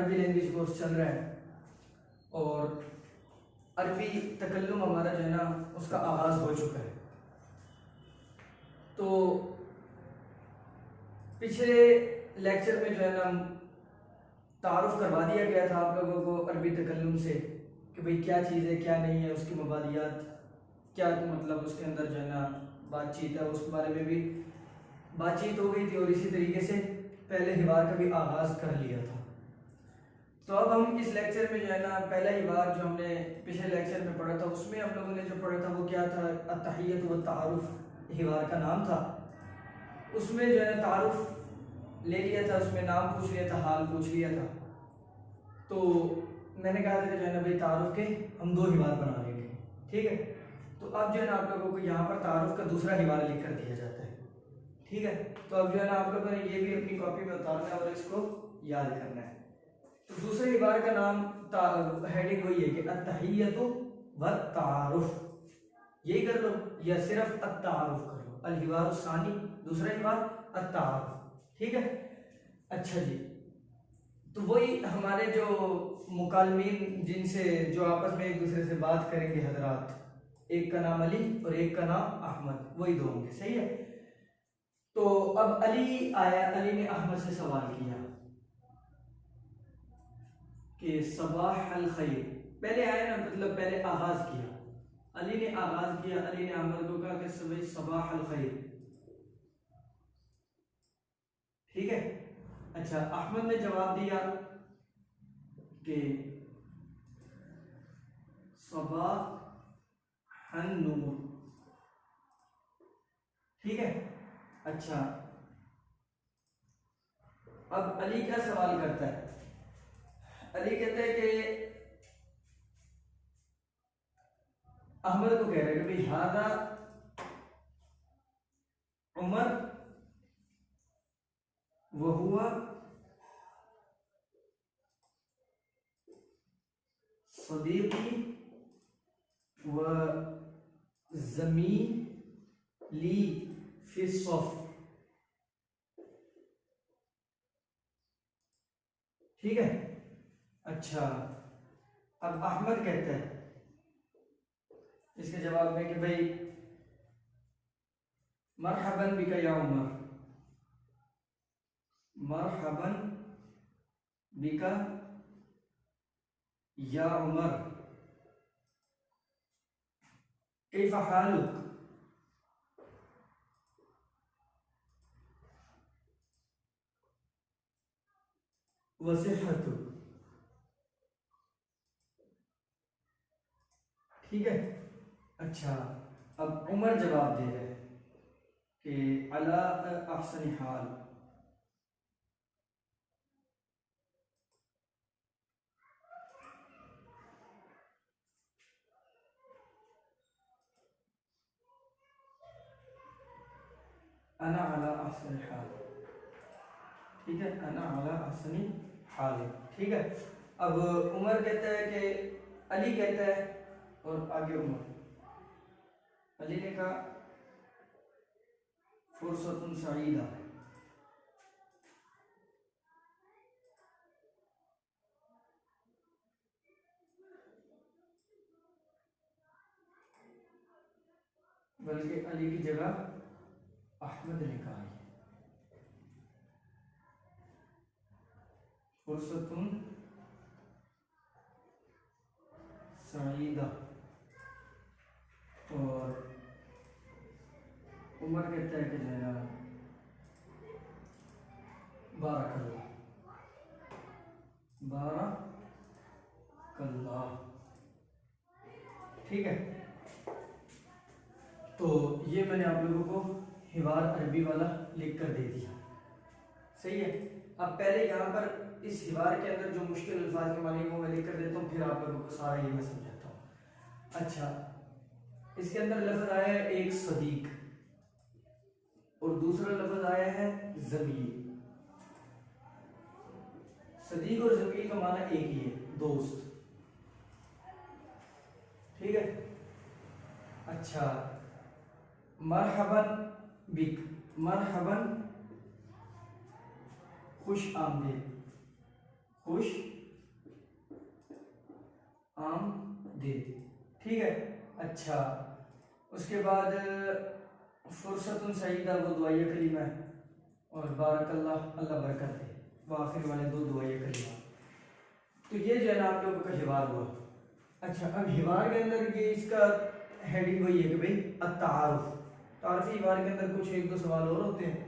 अरबी language course चल रहा है और अरबी तकल्लुम हमारा जो है ना उसका आगाज़ हो चुका है। तो पिछले लेक्चर में जो है ना तारुफ करवा दिया गया था आप लोगों को अरबी तकल्लुम से कि भाई क्या चीज़ है क्या नहीं है, उसकी मबादियात क्या, मतलब उसके अंदर जो है ना बातचीत है, उसके बारे में भी बातचीत हो गई थी और इसी तरीके से पहले हिवार का भी आगाज़ कर लिया था। तो अब हम इस लेक्चर में जो है ना पहला हिवार जो हमने पिछले लेक्चर में पढ़ा था उसमें हम लोगों ने जो पढ़ा था वो क्या था, अत्तहिय्यत व तारुफ हिवार का नाम था। उसमें जो है तारुफ ले लिया था, उसमें नाम पूछ लिया था, हाल पूछ लिया था। तो मैंने कहा था कि जो है ना भाई तारुफ के हम 2 हिवार बना लेंगे, ठीक है। तो अब जो है ना आप लोगों को यहाँ पर तारुफ का दूसरा हिवार लिख कर दिया जाता है, ठीक है। तो अब जो है ना आप लोगों ने ये भी अपनी कॉपी में उतारना है और इसको याद करना है। तो दूसरे हिवार का नाम हेडिंग वही है कि अत्तहिय्यतु व तारुफ, यही कर लो या सिर्फ अत्तारुफ कर लो। अल हिवार सानी, दूसरा हिवार अत्तारुफ, ठीक है। अच्छा जी, तो वही हमारे जो मुकालमीन जिनसे जो आपस में एक दूसरे से बात करेंगे हजरात, एक का नाम अली और एक का नाम अहमद, वही 2 होंगे, सही है। तो अब अली आया, अली ने अहमद से सवाल किया कि सबाह अल खैर, पहले आया ना, मतलब पहले आगाज किया, अली ने आगाज किया, अली ने अहमद को कहा कि सुबह सबाह अल खैर, ठीक है। अच्छा, अहमद ने जवाब दिया कि सबाह अन नूर, ठीक है। अच्छा, अब अली क्या सवाल करता है, अली कहते हैं कि अहमद को कह रहे हैं कि भाई हादा उमर वहुआ सदीकी व ज़मीली फी सफ़, ठीक है। अच्छा, अब अहमद कहता है इसके जवाब में कि भाई मरहबन बिका या उमर, मरहबन बिका या उमर, कैफ़ हालुक, वसिहतुक, ठीक है। अच्छा, अब उमर जवाब दे रहे हैं कि अला अहसनी हाल, अना अला अहसनी हाल, ठीक है, अना अला अहसनी हाल, ठीक है। अब उमर कहता है कि अली कहता है और आगे उमर, अली ने कहा फुर्सतुन सईदा, बल्कि अली की जगह अहमद ने कहा है फुर्सतुन सईदा, और उमर कहता है कि जरा बारकल्लाह, बारकल्लाह, ठीक है। तो ये मैंने आप लोगों को हिवार अरबी वाला लिख कर दे दिया, सही है। अब पहले यहाँ पर इस हिवार के अंदर जो मुश्किल अल्फाज के मानी वो मैं लिख कर देता हूँ, फिर आप लोगों को सारा ये मैं समझाता हूँ। अच्छा, इसके अंदर लफ्ज आया है एक सदीक और दूसरा लफ्ज आया है ज़मील। सदीक और ज़मील का माना एक ही है, दोस्त, ठीक है। अच्छा, मरहबन बिक, मरहबन खुश आमदीद, खुश दिन। ठीक है। अच्छा, उसके बाद फुर्सतुन सईदा वो दुआए कलीमा है, और बारकल्लाह अल्लाह बरकत दे, वो आखिर वाले दो दुआए कलीमा। तो ये जो है ना आप लोगों का हिवार हुआ। अच्छा, अब हिवार के अंदर ये इसका हेडिंग वही है कि भाई अत्तारुफ, तारफी हिवार के अंदर कुछ एक दो सवाल और होते हैं,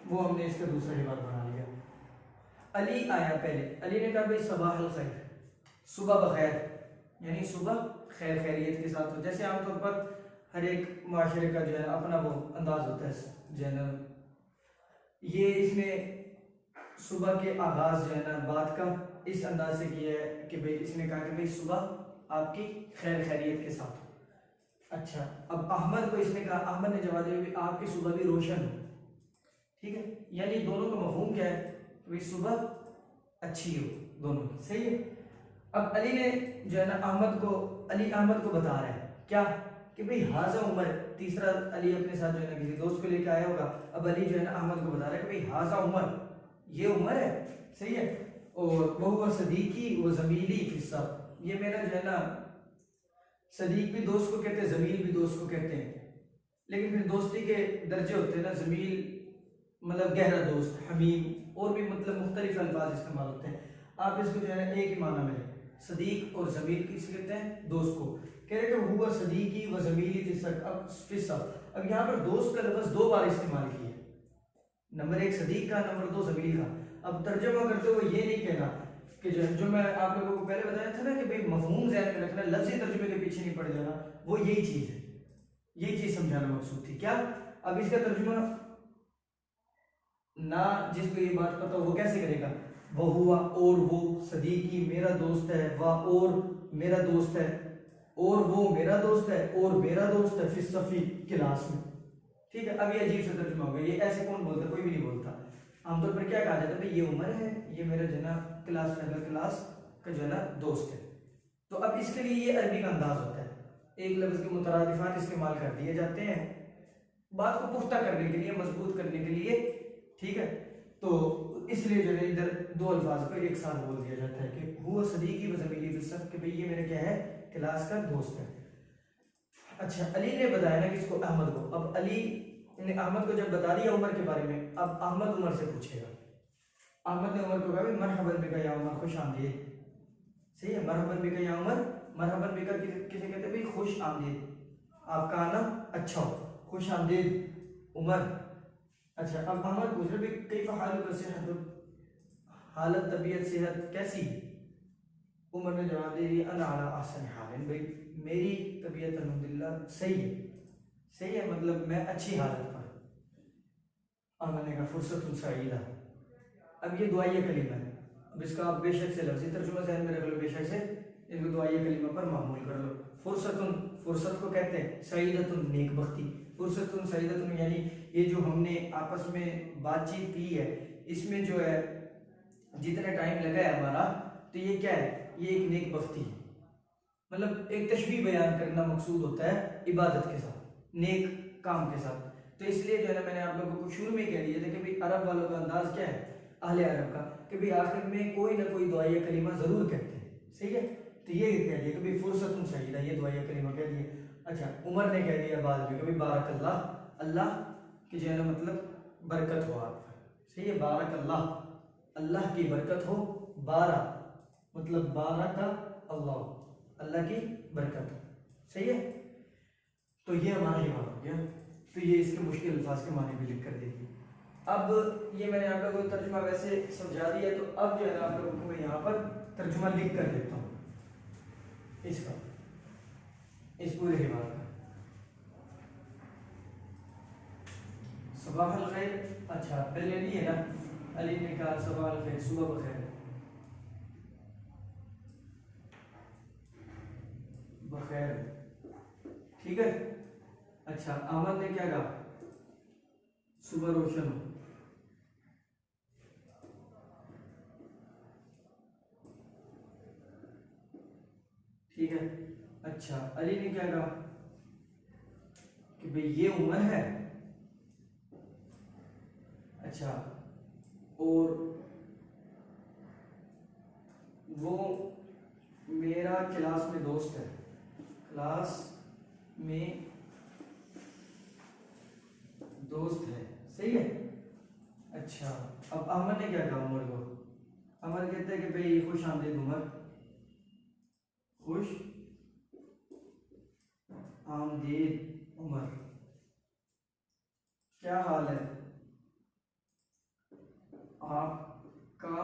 वो हमने इसका दूसरा हिवार बना लिया। अली आया पहले, अली ने कहा भाई सबाह अल खैर, सुबह बखैर, यानी सुबह खैर खैरियत के साथ हो। जैसे आमतौर पर हर एक माशरे का जो है अपना वो अंदाज होता है जो है ना, ये इसमें सुबह के आगाज जो है ना बात का इस अंदाज से किया है कि भाई इसने कहा कि भाई सुबह आपकी खैर खैरियत के साथ हो। अच्छा, अब अहमद को इसने कहा, अहमद ने जवाब दिया आपकी सुबह भी रोशन हो। ठीक है, यानी दोनों का मफहूम क्या है कि भाई सुबह अच्छी हो दोनों की। सही है। अब अली ने जो है ना अहमद को बता रहा है क्या कि भाई हाजा उमर, तीसरा अली अपने साथ जो है ना किसी दोस्त को लेकर आया होगा। अब अली जो है ना अहमद को बता रहा है कि भाई हाजा उमर, ये उमर है। सही है। और वह सदीकी व जमीली फिस्सा, ये मेरा जो है ना सदीक भी दोस्त को कहते हैं, जमील भी दोस्त को कहते हैं, लेकिन फिर दोस्ती के दर्जे होते हैं ना, जमील मतलब गहरा दोस्त, हमीम, और भी मतलब मुख्तलिफ अल्फाज इस्तेमाल होते हैं। आप इसको जो है ना एक ही माना में सदीक और जमील किस कहते हैं, दोस्त को। कह रहे कि हुआ सदीकी व जमीली फिस्सा। अब यहाँ पर दोस्त का लफ्ज दो बार इस्तेमाल किया, नंबर एक सदीक का, नंबर दो जमील का। अब तर्जुमा करते हुए ये नहीं कहना कि जो मैं आप लोगों को पहले बताया था ना कि भाई मफहूम ज़हन में रखना, लफ्ज़ी तर्जुमे के पीछे नहीं पड़ जाना, वो यही चीज़ है, यही चीज़ समझाना मकसूद थी। क्या अब इसका तर्जुमा ना जिसको ये बात पता वो कैसे करेगा, वह हुआ और वो सदीकी मेरा दोस्त है, वह और मेरा दोस्त है, और वो मेरा दोस्त है, और मेरा दोस्त है फिर सफ़ी क्लास में। ठीक है। अब ये अजीब सा तर्जुमा हो गया, ये ऐसे कौन बोलता, कोई भी नहीं बोलता। आमतौर पर क्या कहा जाता है, ये उम्र है, ये मेरा जो ना क्लास में क्लास का जो है ना दोस्त है। तो अब इसके लिए ये अरबी का अंदाज होता है, एक लफ्ज़ के मुतरादिफात इस्तेमाल कर दिए जाते हैं बात को पुख्ता करने के लिए, मजबूत करने के लिए। ठीक है। तो इसलिए जो है इधर दो अल्फाज को एक साथ बोल दिया जाता है कि हुआ सदीकी व ज़मीली फिस्सफ़, कि भाई ये मेरा क्या है, क्लास का दोस्त है। अच्छा, अली ने बताया ना किसको, अहमद को। अब अली ने अहमद को जब बता दिया उमर के बारे में, अब अहमद उमर से पूछेगा। अहमद ने उमर को कहा मरहबन बिका या उमर, खुश आमदीद। सही है। मरहबन बिका या उमर, मरहबन बिका किसे कहते हैं भाई, खुश आमदीद, आपका आना अच्छा हो, खुश आमदीद उमर। अच्छा, अब अहमद पूछ रहे कई हालत सेहत, हालत तबीयत सेहत कैसी है। उमर ने जवाब दे दिया अना अला अहसन हालिन, भाई मेरी तबीयत अल्हम्दुलिल्लाह सही है, सही है मतलब मैं अच्छी हालत पर। अमर ने कहा फुर्सत सईदा। अब ये दुआए कलीमा है, अब इसका आप बेशक से लफ्ज़ी तर्जुमा ज़हन में रख लो, बेशक से इसको दुआए कलीमा पर मामूल कर लो। फुर्सतुन, फुर्सत को कहते हैं सईदतुन, नेक बख्ती। फुर्सतुन सईदतुन यानी ये जो हमने आपस में बातचीत की है, इसमें जो है जितना टाइम लगा है हमारा, तो ये क्या है, ये एक नेक बख्ती है। मतलब एक तशबीह बयान करना मकसूद होता है इबादत के साथ, नेक काम के साथ। तो इसलिए जो है ना मैंने आप लोगों को शुरू में कह दिया था कि भाई अरब वालों का अंदाज क्या है, अहले अरब का, कि भाई आखिर में कोई ना कोई दुआए कलीमा ज़रूर कहते हैं। सही है। तो ये कह दिया कि भाई फुर्सतुन सईदा, ये दुआए कलीमा कह दिया। अच्छा, उमर ने कह दिया बाद में कि भाई बारकल्लाह, अल्लाह की जो है ना मतलब बरकत हो आप पर। सही है। बारकल्लाह, अल्लाह की बरकत हो। बारह मतलब बारह का अल्लाह, अल्लाह की बरकत। सही है। तो ये हमारा हिवार हो गया। तो ये इसके मुश्किल अल्फाज के माने भी लिख कर दे दिए। अब ये मैंने आप लोगों को तर्जुमा वैसे समझा दिया, तो अब जो है ना आप लोगों को मैं यहाँ पर तर्जुमा लिख कर देता हूँ इसका, इस पूरे हिवार का। सबाह अल खैर। अच्छा, पहले अली है ना, अली ने कहा सबाह अल खैर, सुबह बखैर, बखैर। ठीक है। अच्छा, अहमद ने क्या कहा, सुबह रोशन हो। ठीक है। अच्छा, अली ने क्या कहा कि भाई ये उम्र है। अच्छा, और वो मेरा क्लास में दोस्त है। क्लास में दोस्त है। सही है। अच्छा, अब अमर ने क्या कहा उमर को? अमर कहता है कि भाई खुश आमदीद उमर, खुश आमदीद उमर, क्या हाल है आपका,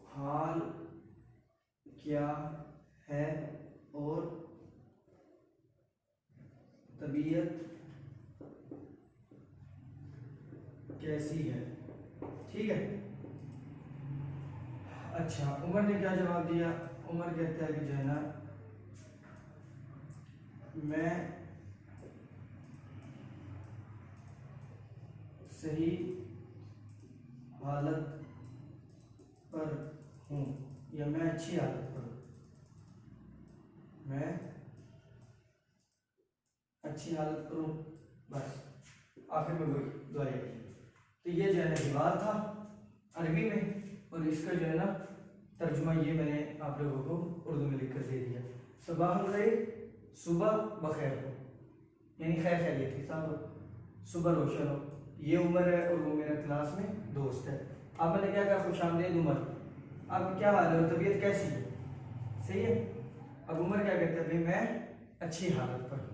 हाल क्या है और तबीयत कैसी है। ठीक है। अच्छा, उमर ने क्या जवाब दिया? उमर कहता है कि जो है ना, मैं सही हालत पर हूँ, या मैं अच्छी हालत पर हूँ, मैं अच्छी हालत पर हूँ। बस आखिर में वही दोहराई। तो ये जो है ना हिवार था अरबी में, और इसका जो है ना तर्जुमा ये मैंने आप लोगों को उर्दू में लिख कर दे दिया। सुबह खैर, सुबह बखैर हो, यानी खैर खैरियत के साथ हो, सुबह रोशन हो। ये उमर है और वो मेरा क्लास में दोस्त है। अब मैंने क्या कहा? खुश आमदीद उमर, आपकी क्या हाल है और तबीयत कैसी है। सही है। अब उमर क्या कहते हैं? भाई मैं अच्छी हालत पर हूँ।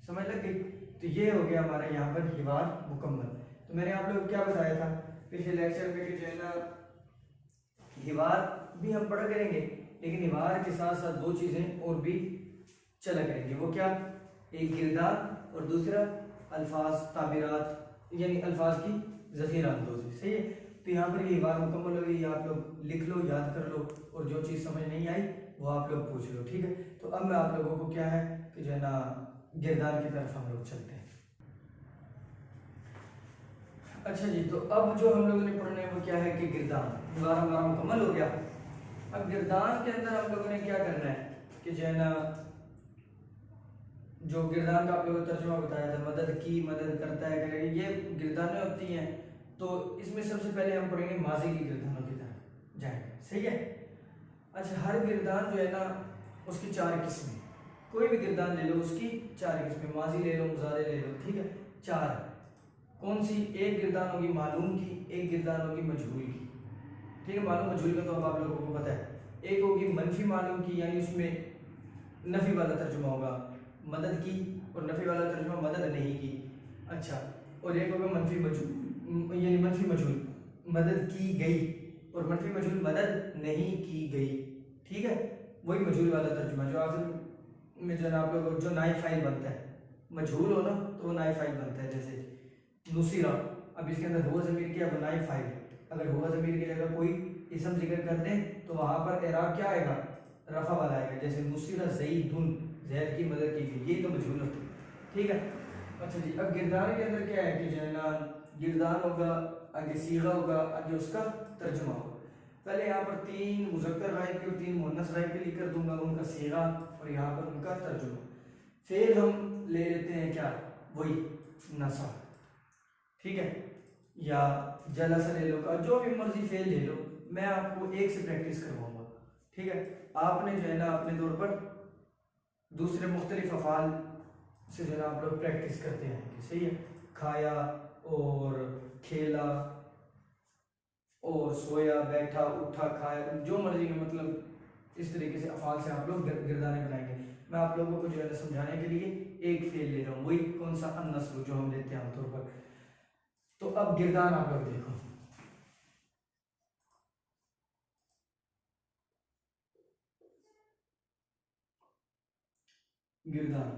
समझ लग गई? तो ये हो गया हमारा यहाँ पर हिवार मुकम्मल। तो मैंने आप लोग क्या बताया था पिछले लेक्चर में कि जो है ना हिवार भी हम पढ़ा करेंगे, लेकिन हिवार के साथ साथ दो चीज़ें और भी चला करेंगे। वो क्या? एक किरदार और दूसरा अल्फाज ताबीरात, यानी अल्फाज की ज़ख़ीरा अंदोज़ी। सही है। तो यहाँ पर ये हिवार मुकम्मल हो गई। आप लोग लिख लो, याद कर लो, और जो चीज़ समझ नहीं आई वो आप लोग पूछ लो। ठीक है। तो अब मैं आप लोगों को क्या है कि जो है ना गिरदार की तरफ हम लोग चलते हैं। अच्छा जी, तो अब जो हम लोगों ने पढ़ना है वो क्या है कि गिरदान। हिवार हमारा मुकम्मल हो गया। अब गिरदान के अंदर हम लोगों ने क्या करना है कि जो है ना, जो गिरदान का आप लोगों को तर्जुमा बताया था, मदद की, मदद करता है, करेगा, ये गिरदानें होती हैं। तो इसमें सबसे पहले हम पढ़ेंगे माजी की गिरदानों की तरफ जाएंगे। सही है। अच्छा, हर गिरदान जो है ना उसकी चार किस्में, कोई भी गिरदान ले लो उसकी चार किस्में, माजी ले लो, मुजारे ले लो। ठीक है। चार कौन सी? एक गिरदान होगी मालूम की, एक गिरदान होगी मजहूल की। ठीक है। मालूम मजहूल का तो अब आप लोगों को पता है। एक होगी मनफी मालूम की, यानी उसमें नफी वाला तर्जुमा होगा मदद की, और नफी वाला तर्जुमा मदद नहीं की। अच्छा, और एक होगा मनफी मजहूल, यानी मनफी मजहूल मदद की गई, और मनफी मजहूल मदद नहीं की गई। ठीक है। वही मजहूल वाला तर्जुमा जो आखिर में जो है ना आप लोग जो नाइब फाइल बनता है, मजहूल हो ना तो वो नाइब फाइल बनता है। जैसे नुसीरा, अब इसके अंदर हुआ ज़मीर क्या? बनाई फाइल। अगर हुआ ज़मीर की जगह कोई इसम जिक्र कर दें तो वहां पर एराब क्या आएगा? रफा वाला आएगा। जैसे नुसीरा ज़ैदुन, जैद की मदद की गई, यही तो मजहूल होती है। ठीक है। अच्छा जी, अब गिरदार के अंदर क्या है कि जो है ना गिरदार होगा, आगे सीगा होगा, आगे उसका तर्जुमा होगा। पहले यहाँ पर तीन मुज़क्कर गायब के और तीन मुअन्नस गायब के लिख कर दूंगा, उनका सीगा और यहाँ पर उनका तर्जुमा। फिर हम ले लेते हैं क्या? वही नसा। ठीक है। या जलसा ले लो, का जो भी मर्जी फेल ले लो, मैं आपको एक से प्रैक्टिस करवाऊंगा। ठीक है। आपने जो है ना अपने तौर पर दूसरे मुख्तलिफ अफ़ाल से जो है ना आप लोग प्रैक्टिस करते हैं। सही है। खाया और खेला और सोया, बैठा, उठा, खाया, जो मर्जी का मतलब इस तरीके से अफ़ाल से आप लोग गिरदाने बनाएंगे। मैं आप लोगों को जो है ना समझाने के लिए एक फेल ले रहा हूँ, वही कौन सा? अन्नस्र, जो हम लेते हैं आमतौर पर। तो अब गिरदान आप लोग देखो। गिरदान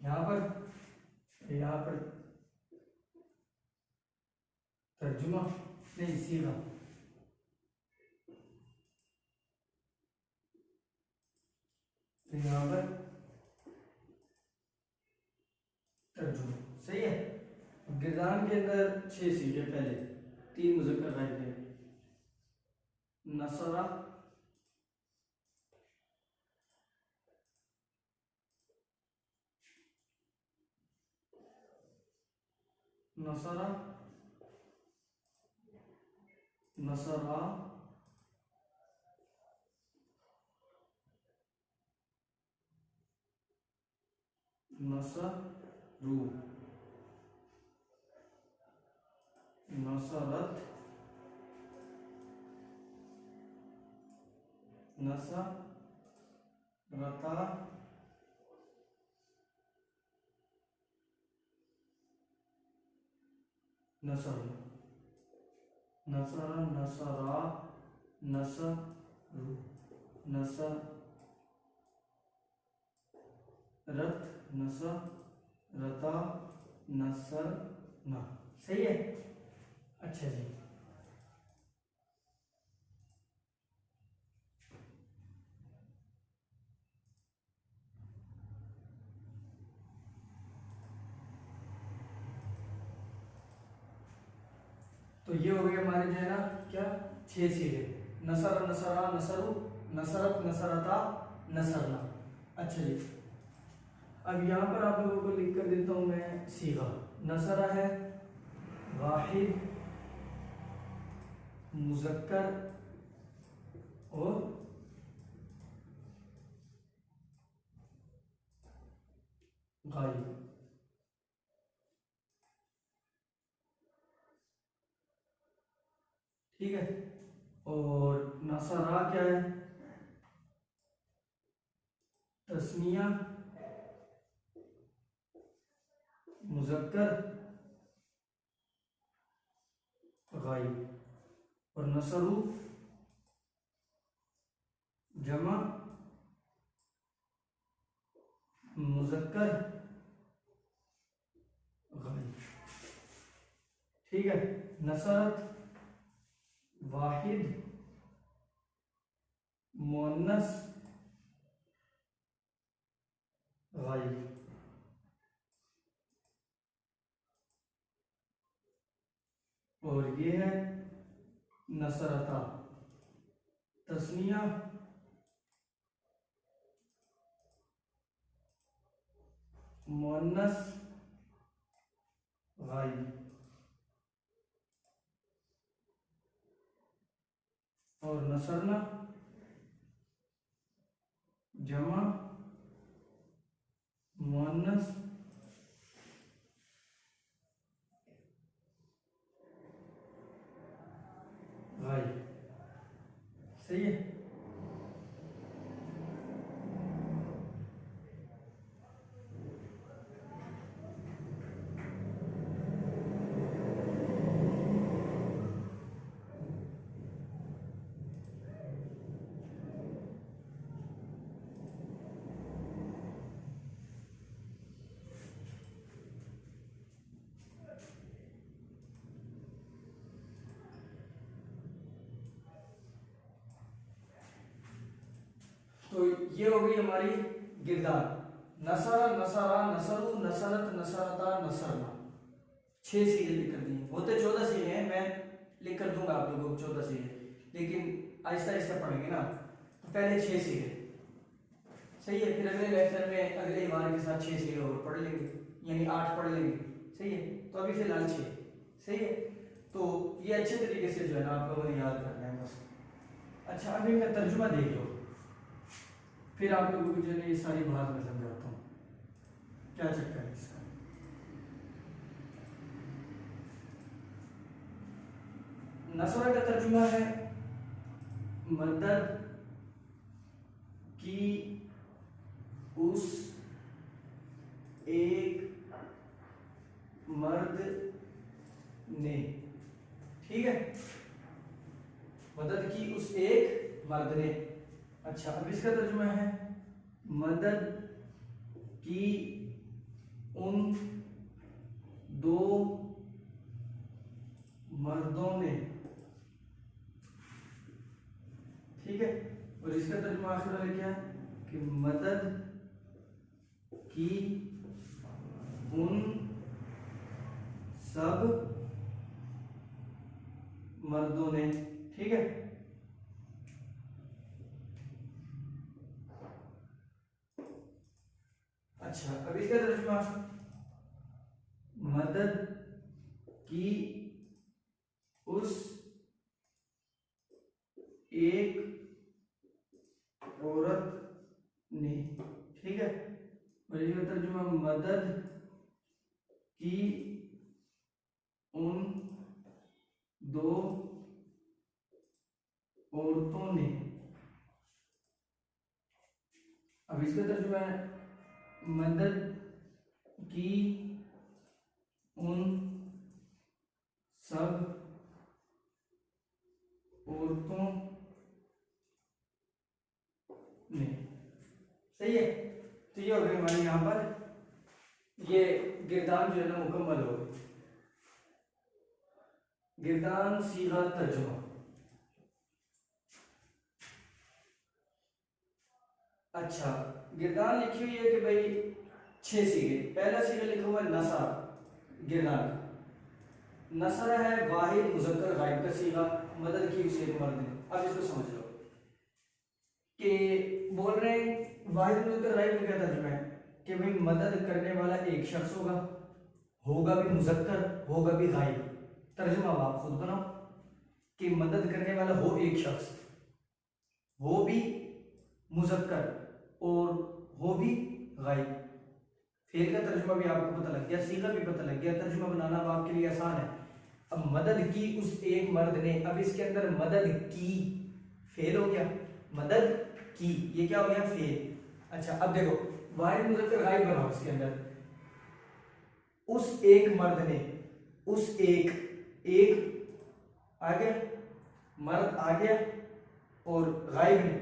यहाँ पर तर्जुमा नहीं, सीगा। यहाँ पर तर्जुमा। सही है। गिरदान के अंदर 6 सीगे, पहले 3 मुज़क्कर गायब थे, नसरा, नसरा, नसरा, नसरू, नसरत, नसरता, नसर, नसर, नसरा, नसरू, नसरत, नसरता, नसरना। सही है। अच्छा जी, तो ये हो गए हमारे जो है ना क्या, 6 सीधे। नसर, नसरा, नसरु, नसरत, नसरता, नसरना। अच्छा जी, अब यहाँ पर आप लोगों को लिख कर देता हूँ मैं सीगा। नसरा है वाहिद, मुजक्कर और गायब। ठीक है। और नसरा क्या है, तस्निया, मुजक्कर, गायब। और नसरू जमा, मुजक्कर, गायब। ठीक है। नसरत वाहिद, मुअन्नस, गायब। और ये है नसरता, तस्निया, मुअन्नस, गायब। और नसरना जमा, मुअन्नस, गायब। सही है। तो ये हो गई हमारी गिरदार। नसरा, नसरा, नसरु, नसरत, नसरता, नसरना। 6 सीधे लिख कर दिए, होते 14 सीधे हैं, मैं लिख कर दूंगा आप लोगों को 14 सीधे, लेकिन आहिस्ता आहिस्ता पढ़ेंगे ना, तो पहले 6 सीधे। सही है। फिर अगले लेक्चर में अगले बार के साथ 6 सीधे और पढ़ लेंगे, यानी 8 पढ़ लेंगे। सही है। तो अभी फिलहाल 6। सही है। तो ये अच्छे तरीके से जो है ना आप लोगों ने याद करना है बस। अच्छा, अभी मैं तर्जुमा देख लो, फिर आप लोगों को जो है ये सारी बात मैं समझाता हूँ क्या चक्कर है इसका। नसरा का तर्जुमा है मदद की उस एक मर्द ने। ठीक है। मदद की उस एक मर्द ने। अच्छा, अब इसका तर्जुमा है मदद की उन 2 मर्दों ने। ठीक है। और इसका तर्जुमा आखिर वाले क्या है कि मदद की उन सब मर्दों ने। ठीक है। अच्छा, अब इसका तर्जुमा मदद की उस एक औरत ने। ठीक है। और इसका तर्जुमा मदद की उन दो औरतों ने। अब इसका तर्जुमा है मदद की उन सब औरतों ने। सही है। तो ये हो गई हमारे यहाँ पर ये गिरदान जो है ना मुकम्मल हो गई। गिरदान सीगा तर्जुमा। अच्छा, गिरदान लिखी हुई है कि भाई 6 सीगे। पहला सीगा लिखा हुआ है नसा गिरदान। नसरा है वाहिद मुज़क्कर गायब का सीगा, मदद की उसे एक मर्द ने। अब इसको समझ लो कि बोल रहे हैं वाहिद मुज़क्कर गायब का क्या तर्जुमा है कि भाई मदद करने वाला एक शख्स होगा भी मुज़क्कर, होगा भी गायब। तर्जुमा आप खुद बनाओ कि मदद करने वाला हो एक शख्स, हो भी मुज़क्कर और हो भी गायब। फेल का तर्जुमा भी आपको पता लग गया, सीगा भी पता लग गया, तर्जुमा बनाना अब आपके लिए आसान है। अब मदद की उस एक मर्द ने, अब इसके अंदर मदद की फेल हो गया, मदद की ये क्या हो गया फेल। अच्छा अब देखो वाहिद मुज़क्कर गायब बनाओ, इसके अंदर उस एक मर्द ने, उस एक आ गया, मर्द आ गया और गायब ने।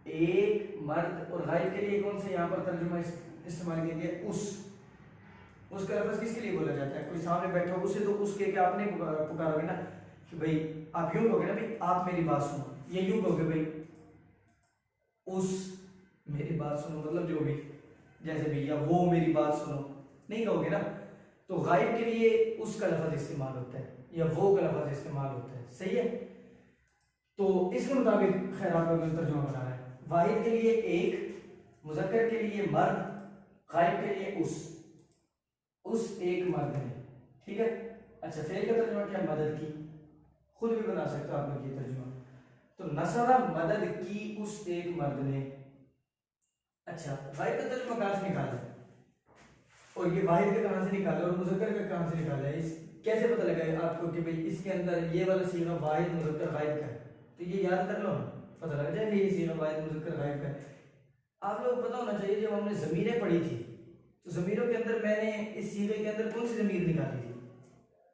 एक मर्द और गायब के लिए कौन सा यहाँ पर तर्जुमा इस्तेमाल किया गया उसका लफ्ज़ किसके लिए बोला जाता है? कोई सामने बैठा हो उसे तो उसके क्या आपने पुकारोगे ना कि भाई आप यूं कहोगे ना भाई आप मेरी बात सुनो, ये यूं कहोगे भाई उस मेरी बात सुनो, मतलब जो भी जैसे भी, या वो मेरी बात सुनो नहीं कहोगे ना। तो गायब के लिए उसका लफ्ज़ इस्तेमाल होता है या वो का लफ्ज़ इस्तेमाल होता है। सही है। तो इसके मुताबिक खैर आपका तर्जुमा बनाना है। वाहिद के लिए एक, मुज़क्कर के लिए मर्द, गायब के लिए उस एक मर्द ने। ठीक है। अच्छा फेल का तर्जुमा क्या? मदद की। खुद भी बना सकते हो आप लोग ये तर्जुमा। तो नसरा मदद की उस एक मर्द ने। अच्छा वाहिद का तर्जुमा कहां से निकाला है और ये वाहिद का कहां से निकाला और मुज़क्कर का कहां से निकाला है? इस कैसे पता लगा आपको कि भाई इसके अंदर ये वाला सीगा वाहिद मुज़क्कर गायब का है? तो ये याद कर लो ना, पता लग जाएगा ये सीगा वाहिद मुज़क्कर गायब का है। आप लोग पता होना चाहिए जब हमने ज़मीरें पढ़ी थी तो ज़मीरों के अंदर मैंने इस सीगे के अंदर कौन सी ज़मीर निकाली थी?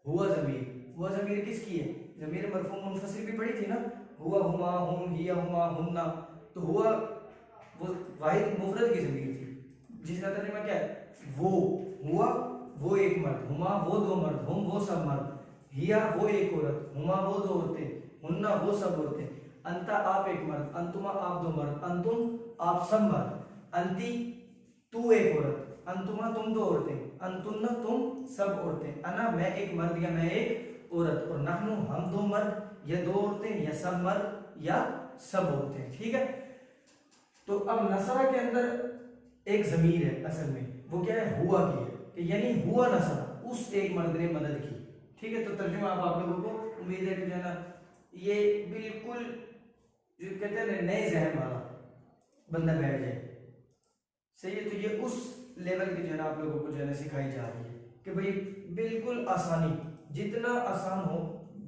हुआ ज़मीर। हुआ ज़मीर किसकी है? ज़मीर मरफ़ू मुनफ़सिल भी पढ़ी थी ना, हुआ, हुमा, हुम, हिया, हुमा, हुन्ना। तो हुआ वो वाहिद मुफरद की ज़मीर थी जिसका तर्जुमा क्या है? वो हुआ वो एक मर्द, हुमा वो दो मर्द, हुम वो सब मर्द, हिया वो एक औरत, हुमा वो दो औरतें, हुन्ना वो सब औरतें, अंता आप एक मर्द, अंतुमा आप दो मर्द, अंतुम आप सब मर्द, अंती तू एक औरत, अंतुमा तुम दो औरतें, अंतुन्ना तुम सब औरतें, अना मैं एक मर्द या मैं एक औरत, और नहनु हम दो मर्द या दो औरतें या सब मर्द या सब औरतें। ठीक है। तो अब नसरा के अंदर एक जमीर है असल में, वो क्या है? हुआ की है, कि यानी हुआ नसरा उस एक मर्द ने मदद की। ठीक है। तो तर्जुमा आप लोगों को उम्मीद है कि जो है ना ये बिल्कुल जो कहते हैं नए जहन वाला बंदा बैठ जाए। सही है। तो ये उस लेवल की जो है ना आप लोगों को जो है ना सिखाई जा रही है कि भाई बिल्कुल आसानी, जितना आसान हो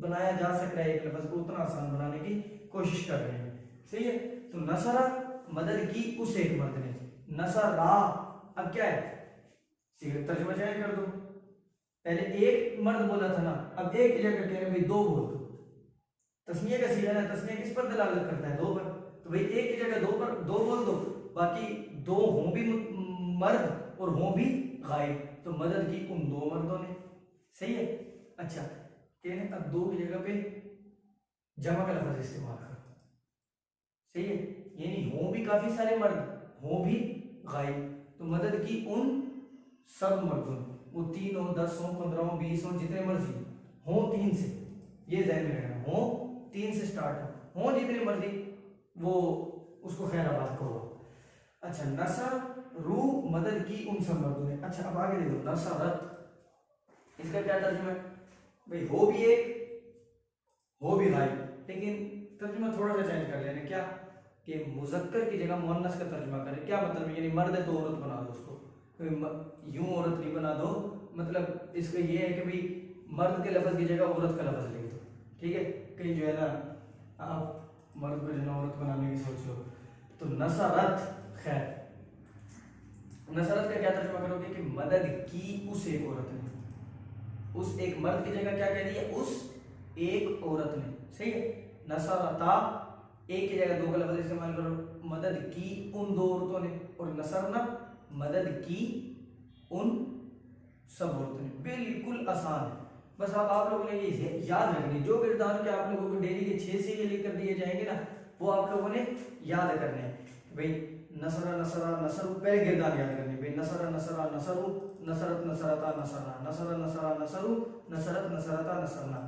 बनाया जा सक रहा है एक लफ्ज़ को उतना आसान बनाने की कोशिश कर रहे हैं। सही है। तो नसरा मदद की उस एक मर्द ने, नसरा अब क्या है? तर्जुमा चेंज कर दो। पहले एक मर्द बोला था ना, अब एक की जगह कह रहे भाई दो बोल दो। तस्निया का सीगा ना, तस्निया किस पर दलालत करता है? दो पर। तो भाई एक की जगह दो पर दो बोल दो, बाकी दो हों भी मर्द और हों भी गायब, तो मदद की उन दो मर्दों ने। सही है। अच्छा कहने अब दो की जगह पे जमा का लफ्ज़ इस्तेमाल करो। सही है। यानी हों भी काफी सारे मर्द, हों भी गायब, तो मदद की उन सब मर्दों, वो 3 हो, 10 हो, 15 हो, 20 हो, जितने मर्जी हो, 3 से, ये ध्यान में रखना, हो 3 से स्टार्ट हो जितने मर्जी वो उसको खैर आबाद करो। अच्छा नसर रू मदद की उन सब मर्दों ने। अच्छा अब आगे देखो नसरत, इसका क्या तर्जुमा है? भाई हो भी एक, हो भी गायब, लेकिन तर्जुमा थोड़ा सा चेंज कर लेना। क्या? कि मुज़क्कर की जगह मुअन्नस का तर्जुमा करें। क्या मतलब, यानी मर्द है तो औरत बना दो उसको, यूं औरत नहीं बना दो, मतलब इसका ये है कि भाई मर्द के लफ्ज़ की जगह औरत का लफ्ज़ लिख दो, ठीक है। कहीं जो है ना आप मर्द को जो है औरत बनाने की सोच लो, तो नसरत, खैर नसरत का क्या तर्जुमा करोगे कि मदद की उस एक औरत ने, उस एक मर्द की जगह क्या कह दिया, उस एक औरत ने, सही है। नसरता एक की जगह दो का लफ्ज़ इस्तेमाल करो, मदद की उन दो औरतों ने, और नसरना मदद की उन सब औरतों ने। बिल्कुल आसान है। बस अब आप लोगों ने ये याद रखनी, जो किरदार के आप लोगों को डेली के 6 से लिख कर दिए जाएंगे ना, वो आप लोगों ने याद करने हैं। भाई नसरा नसरा नसरु, पहले किरदार याद करने, भाई नसरा नसरा नसरु, नसरत नसरता नसरना, नसरा नसरा नसरु, नसरत नसरता नसरना।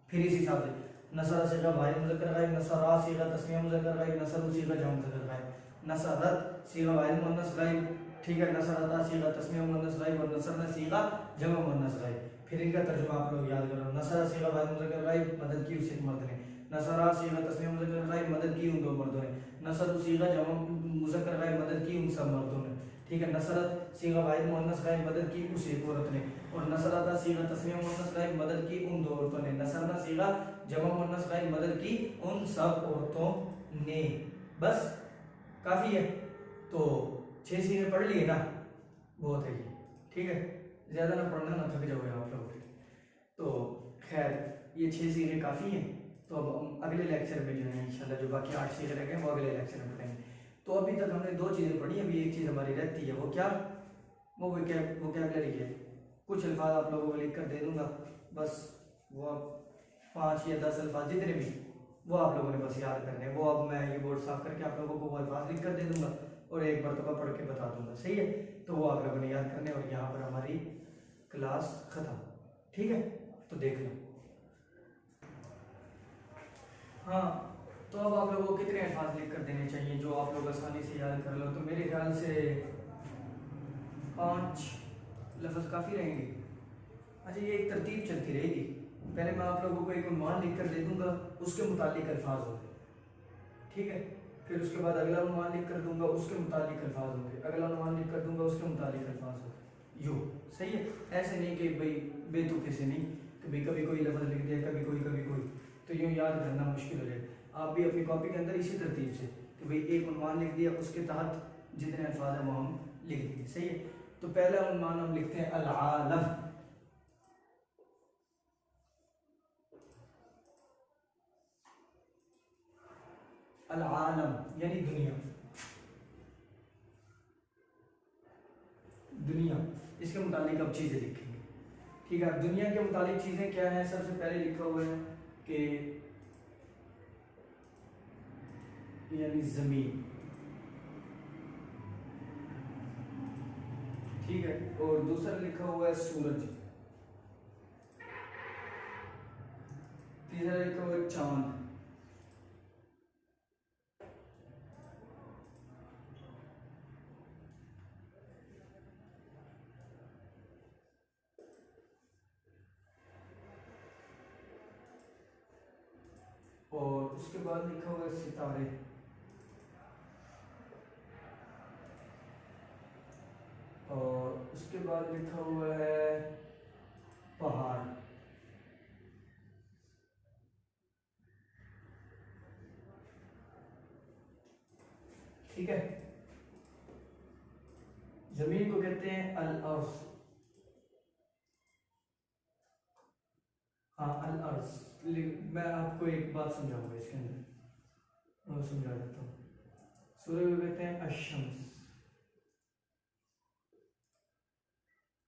फिर इस हिसाब से नसरा सीगा वाहिद मुज़क्कर गायब, नसरा सीगा तस्नीया मुज़क्कर गायब, नसरु सीगा जमा मुज़क्कर गायब, नसरत सीगा वाहिद मुअन्नस गायब, ठीक है। नसरता सीगा तस्नीया मुअन्नस गायब, और नसरना सीगा जमा मुअन्नस गायब। फिर इनका तर्जुमा आप लोग याद करो। नसरा सीगा वाहिद मुज़क्कर गायब, मदद की उस एक मर्द ने, नसरा सीगा तस्नीया मुज़क्कर गायब, मदद की उन दो मर्दों ने, नसरु सीगा जमा मुज़क्कर गायब, मदद की उन सब मर्दों ने, ठीक है। नसरत सीगा वाहिद मुअन्नस गायब, मदद की उस एक औरत ने, और नसरता सीगा तस्नीया मुअन्नस गायब, मदद की उन दो औरतों ने, नसरना सीगा जमा मुअन्नस गायब, मदद की उन सब औरतों ने। बस काफ़ी है। तो 6 सीगे पढ़ लिए ना, बहुत है ये, ठीक है। ज़्यादा ना पढ़ना, ना थक जाओगे आप लोग। तो खैर ये 6 सीगे काफ़ी हैं। तो अब हम अगले लेक्चर में जो है इंशाल्लाह जो बाकी 8 सीगे रह गए वो अगले लेक्चर में पढ़ेंगे। तो अभी तक हमने 2 चीज़ें पढ़ी, अभी एक चीज़ हमारी रहती है, वो क्या, वो वोकैबुलरी है। कुछ अल्फाज आप लोगों को लिख कर दे दूंगा, बस वो आप 5 या 10 अल्फाज जितने भी, वो आप लोगों ने बस याद करने हैं। वो अब मैं ये बोर्ड साफ करके आप लोगों को वो अल्फाज लिख कर दे दूंगा और एक मरतबा पढ़ के बता दूंगा, सही है। तो वो आप लोगों ने याद करने, और यहाँ पर हमारी क्लास ख़त्म, ठीक है। तो देख लो, हाँ। तो अब आप लोगों को कितने अल्फाज लिख कर देने चाहिए जो आप लोग आसानी से याद कर लो? तो मेरे ख्याल से 5 लफ्ज़ काफ़ी रहेंगे। अच्छा, ये एक तरतीब चलती रहेगी। पहले मैं आप लोगों को एक उन्वान लिख कर दे दूंगा, उसके मुतालिक अल्फाज होंगे, ठीक है। फिर उसके बाद अगला उन्वान लिख कर दूंगा, उसके मुतालिक अल्फाज होंगे, अगला उन्वान लिख कर दूंगा, उसके मुतालिक अल्फाज होंगे, यूँ, सही है। ऐसे नहीं कि भाई बेतुके से नहीं कि भाई कभी कोई लफ्ज़ लिख दिया, कभी कोई, तो यूँ याद करना मुश्किल हो जाए। आप भी अपनी कॉपी के अंदर इसी तरतीब से कि भाई एक उन्वान लिख दिया, उसके तहत जितने अल्फाज हैं वो हम लिख दिए, सही है। तो पहला उन्वान हम लिखते हैं अल-आलम, अल-आलम यानी दुनिया, दुनिया। इसके मुतालिक अब चीज़ें लिखेंगे, ठीक है। दुनिया के मुतालिक चीज़ें क्या हैं? सबसे पहले लिखा हुआ है कि यानी ज़मीन, ठीक है। और दूसरा लिखा हुआ है सूरज, तीसरा लिखा हुआ है चांद, और उसके बाद लिखा हुआ है सितारे, और उसके बाद लिखा हुआ है पहाड़, ठीक है। जमीन को कहते हैं अल-अर्ज़, हाँ अल-अर्ज़। मैं आपको एक बात समझाऊंगा इसके अंदर, मैं समझा देता हूँ। सूरज को कहते हैं अश-शम्स,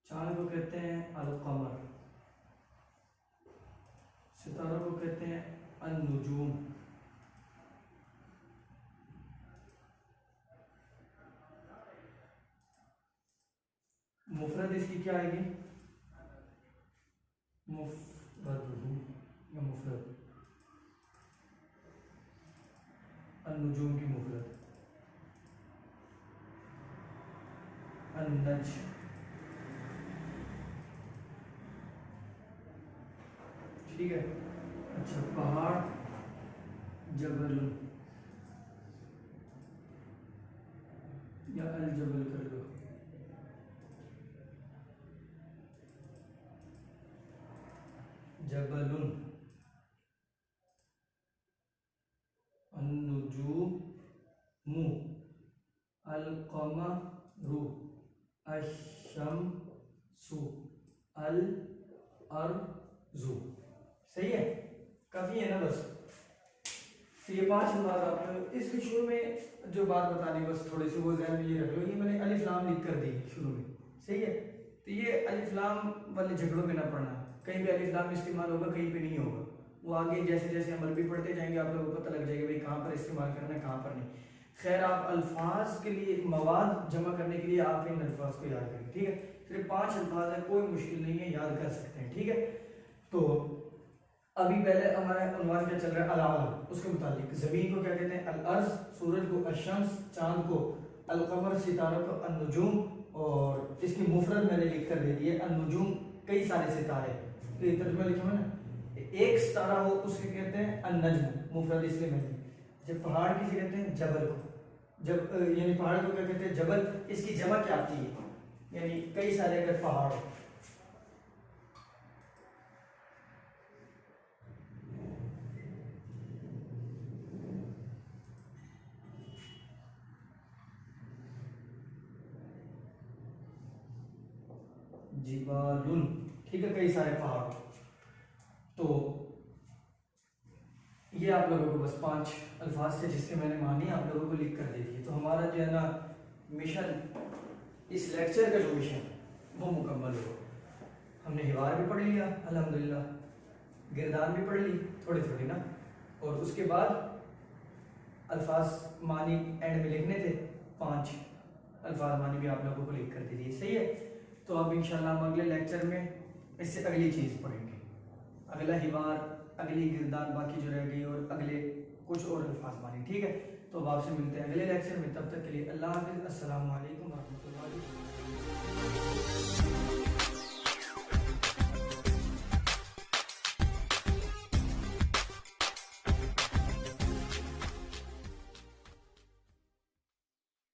चांद को कहते हैं अल-क़मर, सितारों को कहते हैं अन-नुजूम, मुफरद इसकी क्या आएगी? मुफरदुहु या मुफरद, अन-नुजूम की मुफरद, अन-नज्म, ठीक है। अच्छा, पहाड़ जबल, या अल जबल कर लो। जबलुन, अन्नुजूमु, अल कमरु, अशमसु, अल अर्जु। सही है, काफी है ना बस। तो ये 5 अल्फाज आपने इसके शुरू में जो बात बतानी बस थोड़ी सी वो ज़हन में ये रख लो, ये मैंने अलिफ लाम लिख कर दी शुरू में। सही है, तो ये अलिफ लाम वाले झगड़ों में ना पढ़ना, कहीं पे अलिफ लाम इस्तेमाल होगा कहीं पे नहीं होगा। वो आगे जैसे जैसे हम अरबी पढ़ते जाएंगे आप लोगों को पता लग जाएगा भाई कहाँ पर इस्तेमाल करना है कहाँ पर नहीं। खैर आप अल्फाज के लिए मवाद जमा करने के लिए आप इन अल्फाज को याद करें, ठीक है। सिर्फ 5 अल्फाज है, कोई मुश्किल नहीं है, याद कर सकते हैं, ठीक है। तो अभी पहले हमारा उन्वान क्या चल रहा है, अल-आलम, उसके मुतालिक ज़मीन को क्या कहते हैं, अल-अर्ज़, सूरज को अश-शम्स, चांद को अल-क़मर, सितारों को अन-नुजूम, और इसकी मुफरद मैंने लिख कर दे दी है अन-नुजूम, कई सारे सितारे। तो ये तर्जुमा लिखा है ना, एक सितारा हो उसके कहते हैं अन-नज्म, मुफरद इसलिए मैंने। जब पहाड़ किसे कहते हैं, जबल को, जब यानी पहाड़ को क्या कहते हैं, जबल, इसकी जमा क्या आती है, यानी कई सारे अगर पहाड़ हो। जिबालुन, ठीक है, कई सारे पहाड़। तो ये आप लोगों को बस 5 अल्फाज थे जिसके मैंने मानी आप लोगों को लिख कर दे दिए। तो हमारा जो है ना मिशन, इस लेक्चर का जो मिशन वो मुकम्मल हो। हमने हिवार भी पढ़ लिया अल्हम्दुलिल्लाह, गिरदान भी पढ़ ली थोड़ी थोड़ी ना, और उसके बाद अल्फाज मानी एंड में लिखने थे, 5 अल्फाज मानी भी आप लोगों को लिख कर दे दिए। सही है, तो अब इंशाल्लाह हम अगले लेक्चर में इससे अगली चीज़ पढ़ेंगे, अगला हिवार, अगली गिरदान बाकी जो रह गई, और अगले कुछ और अल्फाज मानी, ठीक है। तो अब आपसे मिलते हैं अगले लेक्चर में, तब तक के लिए अल्लाह हाफ़िज़, अस्सलामु अलैकुम व रहमतुल्लाहि व बरकातुहू।